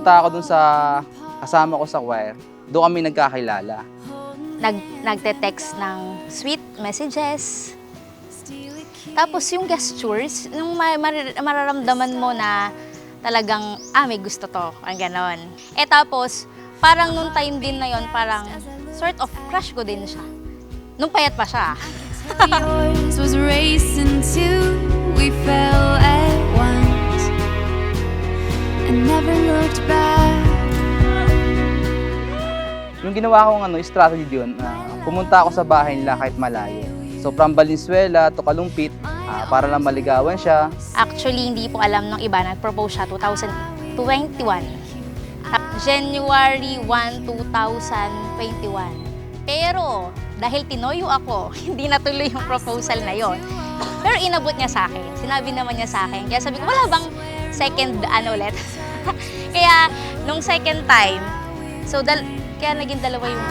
pumunta ako dun sa kasama ko sa choir, doon kami nagkakilala. Nagte-text ng sweet messages. Tapos yung gestures, nung mararamdaman mo na talagang, may gusto to, ang ganon. Tapos, parang nung time din na yon parang sort of crush ko din siya. Nung payat pa siya. Yours was racing too. We fell at once and never looked back. Yung ginawa kong strategy yun, pumunta ako sa bahay nila kahit malayo. So from Valenzuela to Kalumpit, para lang maligawan siya. Actually, hindi po alam ng iba, nag-propose siya 2021. January 1, 2021. Pero, dahil tinoyo ako, hindi natuloy yung proposal na yon. Pero inabot niya sa akin. Sinabi naman niya sa akin. Kaya sabi ko, wala bang second ulit? Kaya, nung second time, so kaya naging dalawa yung...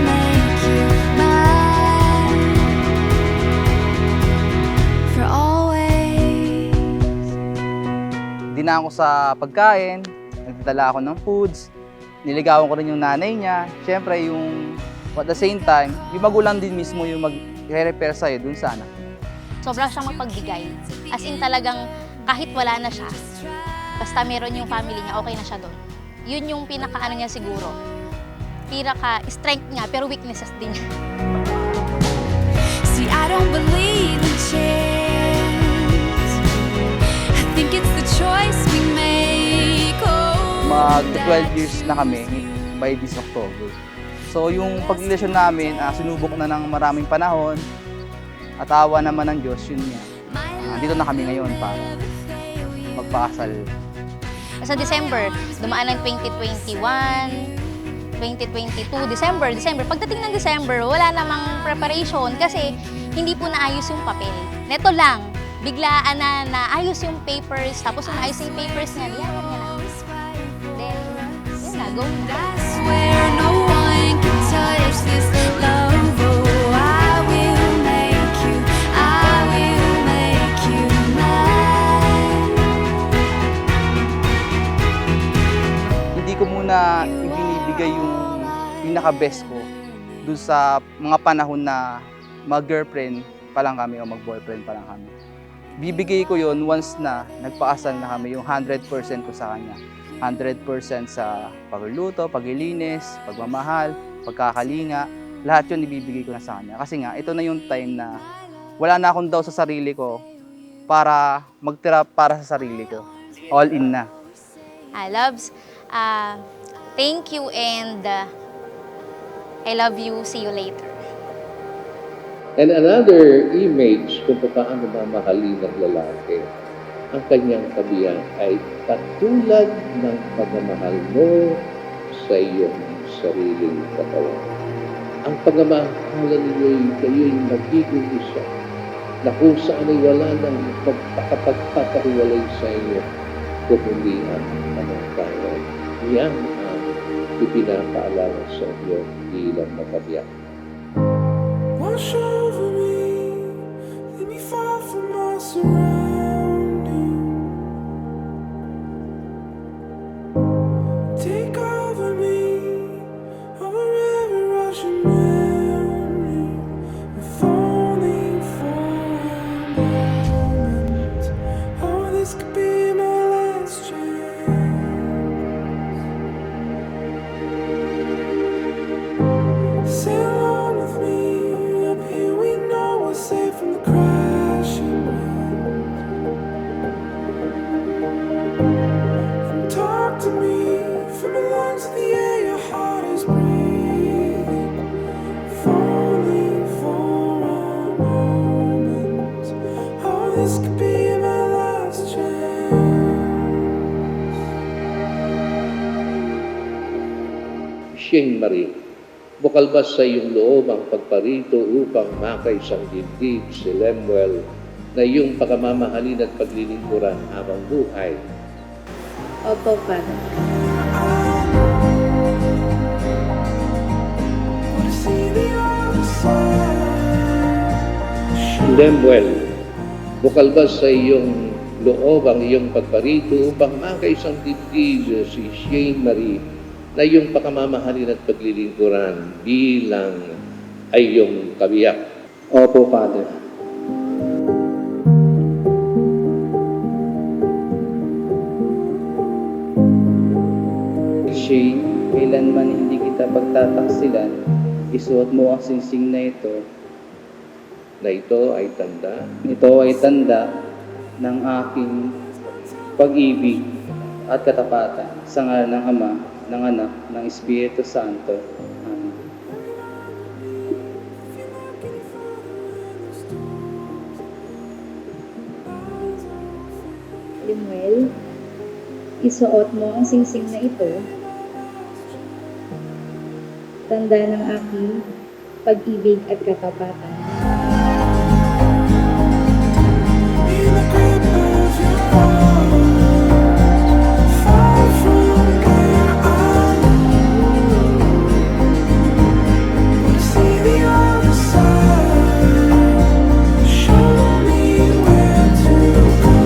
Make you mine for always. Di na ako sa pagkain, nagdala ako ng foods, niligawan ko rin yung nanay niya. Siyempre, at the same time, yung magulang din mismo yung mag-repair sa'yo dun sa anak. Sobra siyang mapagbigay. As in talagang kahit wala na siya, basta meron yung family niya, okay na siya doon. Yun yung pinaka-ano niya siguro. Pinaka-strength niya, pero weaknesses din niya. See, I don't believe in chance. I think it's the choice we make. Oh, Mag-12 years na kami by this October. So yung pagrelasyon namin, sinubok na ng maraming panahon at awa naman ng Diyos, yun nga. Dito na kami ngayon para magpakasal. Sa December, dumaan ng 2021, 2022, December. Pagdating ng December, wala namang preparation kasi hindi po naayos yung papel. Neto lang, biglaan na naayos yung papers, tapos nung naayos yung papers niya, liyawan niya na. Then, yun na, go na. I swear no one can touch this love. Oh, I will make you mine. Hindi ko muna ibinibigay yung pinaka-best ko dun sa mga panahon na mag-girlfriend pa lang kami o mag-boyfriend pa lang kami. Bibigay ko yon once na nagpakasal na kami, yung 100% ko sa kanya. 100% sa pagluluto, paglilinis, pagmamahal, pagkakalinga, lahat yun ibibigay ko na sa kanya. Kasi nga, ito na yung time na wala na akong daw sa sarili ko para magtira para sa sarili ko. All in na. Loves, thank you and I love you. See you later. And another image kung paano mamahalin ng lalaki, ang kanyang kabiyak ay katulad ng pagmamahal mo sa iyong sariling katawan. Ang pagmamahalan ninyo'y kayo'y magiging isa na kung saan ay wala ng pagpapagpapahiwalay sa inyo kung hindi ang kamangkangan. Yan ang ipinapaalala sa inyo bilang makabiyak. Wash over me, let me fall from my surroundings. Take over me, over every rushing memory. If only for a moment. Oh, this could be my last chance. Sail on with me. Up here we know we're safe from the crashing wind. And talk to me from the lungs of the air your heart is breathing. If only for a moment. Oh, this could be my last chance. Siyeng Marie, bukal ba sa iyong loob ang pagparito upang makaisang dibdib si Lemuel na iyong pagmamahalin at paglilingkuran habang buhay? Opo, Father. Wanna see the other side. Lemuel, bukal ba sa iyong loob ang iyong pagparito upang makaisang dibdib si Shane Marie na iyong pakamamahalin at paglilingkuran bilang ay iyong kabiyak. Opo, Father. Shane, kailanman hindi kita pagtataksilan, isuot mo ang singsing na ito. Na ito ay tanda Ito ay tanda ng aking pag-ibig at katapatan sa ngalan ng Ama, ng Anak, ng Espiritu Santo. Amen. Limuel, isuot mo ang singsing na ito, tanda ng aking pag-ibig at katapatan. In the grip of your arms, far from where I wanna see the other side. Show me where to go.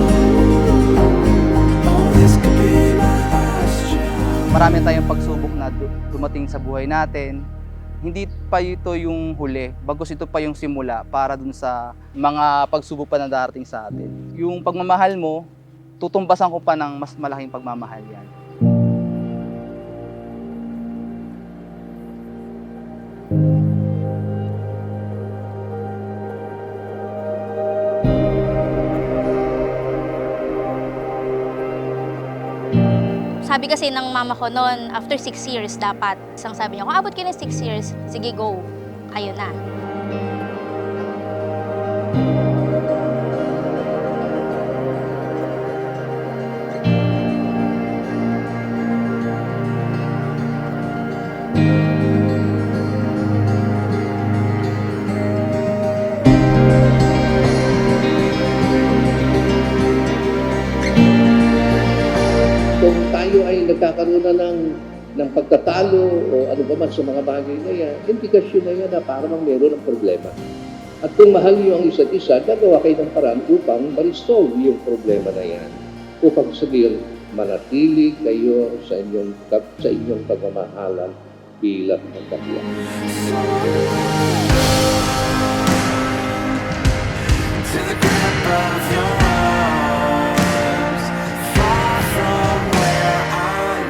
Oh, this could be my last chance. Marami tayong pagsubok na dumating sa buhay natin. Hindi pa ito yung huli, bagkus ito pa yung simula para dun sa mga pagsubok pa na darating sa atin. Yung pagmamahal mo, tutumbasan ko pa ng mas malaking pagmamahal yan. Sabi kasi ng mama ko noon, after 6 years dapat. Isang sabi niya, kung abot ka ng 6 years, sige go, kayo na. kung tayo ay nagkakaroon na ng pagtatalo o ano ba man sa mga bagay na yan, indikasyon na yan na parang meron ng problema. At kung mahal niyo ang isa't isa, gagawa kayo ng paraan upang ma-resolve yung problema na yan. Upang sabihin, manatili kayo sa inyong pagmamahalan bilang magkabiyak. To the grip of your arms, far from where I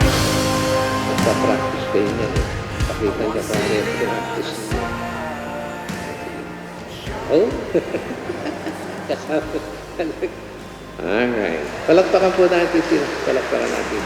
Nagpa-practice kayo niyan eh. Pakita niya pa rin practice niya. Oh? Kasama. Alright. Palakpakan po natin sila. Palakpakan natin.